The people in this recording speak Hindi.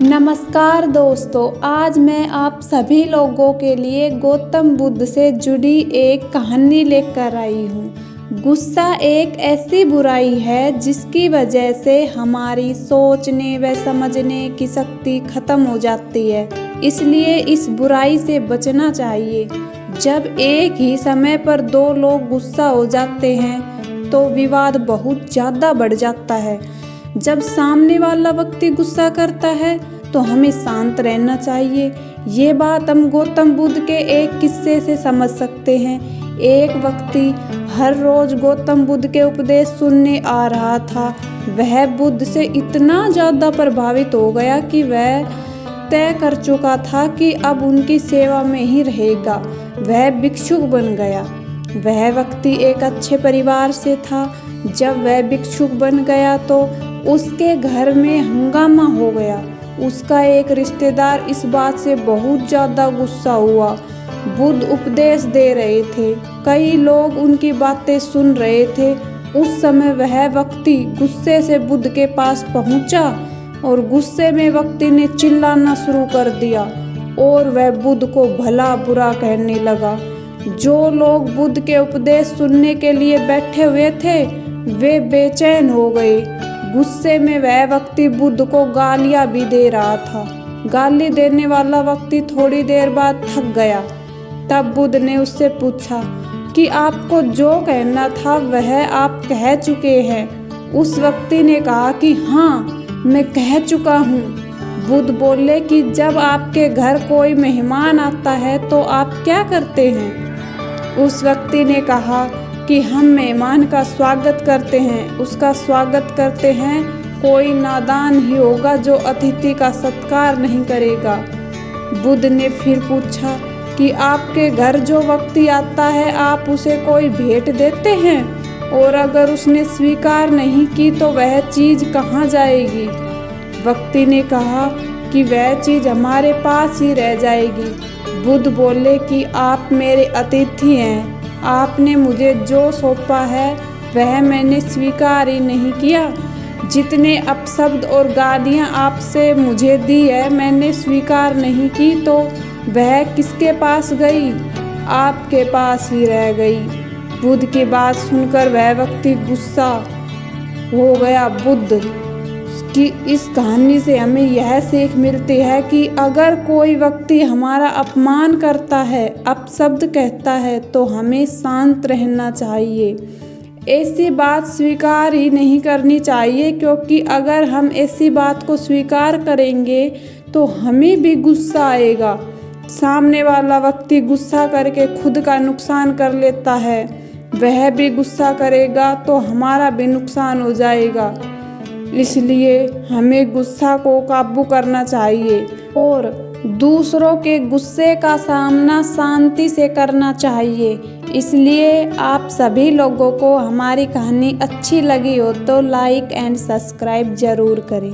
नमस्कार दोस्तों, आज मैं आप सभी लोगों के लिए गौतम बुद्ध से जुड़ी एक कहानी लेकर आई हूँ। गुस्सा एक ऐसी बुराई है जिसकी वजह से हमारी सोचने व समझने की शक्ति खत्म हो जाती है, इसलिए इस बुराई से बचना चाहिए। जब एक ही समय पर दो लोग गुस्सा हो जाते हैं तो विवाद बहुत ज़्यादा बढ़ जाता है। जब सामने वाला व्यक्ति गुस्सा करता है तो हमें शांत रहना चाहिए। ये बात हम गौतम बुद्ध के एक किस्से से समझ सकते हैं। एक व्यक्ति हर रोज गौतम बुद्ध के उपदेश सुनने आ रहा था। वह बुद्ध से इतना ज़्यादा प्रभावित हो गया कि वह तय कर चुका था कि अब उनकी सेवा में ही रहेगा। वह भिक्षुक बन गया। वह व्यक्ति एक अच्छे परिवार से था। जब वह भिक्षुक बन गया तो उसके घर में हंगामा हो गया। उसका एक रिश्तेदार इस बात से बहुत ज़्यादा गुस्सा हुआ। बुद्ध उपदेश दे रहे थे, कई लोग उनकी बातें सुन रहे थे। उस समय वह व्यक्ति गुस्से से बुद्ध के पास पहुंचा और गुस्से में व्यक्ति ने चिल्लाना शुरू कर दिया और वह बुद्ध को भला बुरा कहने लगा। जो लोग बुद्ध के उपदेश सुनने के लिए बैठे हुए थे वे बेचैन हो गए। गुस्से में वह व्यक्ति बुद्ध को गालियां भी दे रहा था। गाली देने वाला व्यक्ति थोड़ी देर बाद थक गया। तब बुद्ध ने उससे पूछा कि आपको जो कहना था वह आप कह चुके हैं। उस व्यक्ति ने कहा कि हाँ, मैं कह चुका हूँ। बुद्ध बोले कि जब आपके घर कोई मेहमान आता है तो आप क्या करते हैं? उस व्यक्ति ने कहा कि हम मेहमान का स्वागत करते हैं, उसका स्वागत करते हैं। कोई नादान ही होगा जो अतिथि का सत्कार नहीं करेगा। बुद्ध ने फिर पूछा कि आपके घर जो व्यक्ति आता है आप उसे कोई भेंट देते हैं, और अगर उसने स्वीकार नहीं की तो वह चीज़ कहाँ जाएगी? व्यक्ति ने कहा कि वह चीज़ हमारे पास ही रह जाएगी। बुद्ध बोले कि आप मेरे अतिथि हैं, आपने मुझे जो सौंपा है वह मैंने स्वीकार ही नहीं किया। जितने अपशब्द और गालियाँ आपसे मुझे दी है मैंने स्वीकार नहीं की, तो वह किसके पास गई? आपके पास ही रह गई। बुद्ध की बात सुनकर वह व्यक्ति गुस्सा हो गया। बुद्ध कि इस कहानी से हमें यह सीख मिलती है कि अगर कोई व्यक्ति हमारा अपमान करता है, अपशब्द कहता है, तो हमें शांत रहना चाहिए। ऐसी बात स्वीकार ही नहीं करनी चाहिए, क्योंकि अगर हम ऐसी बात को स्वीकार करेंगे तो हमें भी गुस्सा आएगा। सामने वाला व्यक्ति गुस्सा करके खुद का नुकसान कर लेता है, वह भी गुस्सा करेगा तो हमारा भी नुकसान हो जाएगा। इसलिए हमें गुस्सा को काबू करना चाहिए और दूसरों के गुस्से का सामना शांति से करना चाहिए। इसलिए आप सभी लोगों को हमारी कहानी अच्छी लगी हो तो लाइक एंड सब्सक्राइब ज़रूर करें।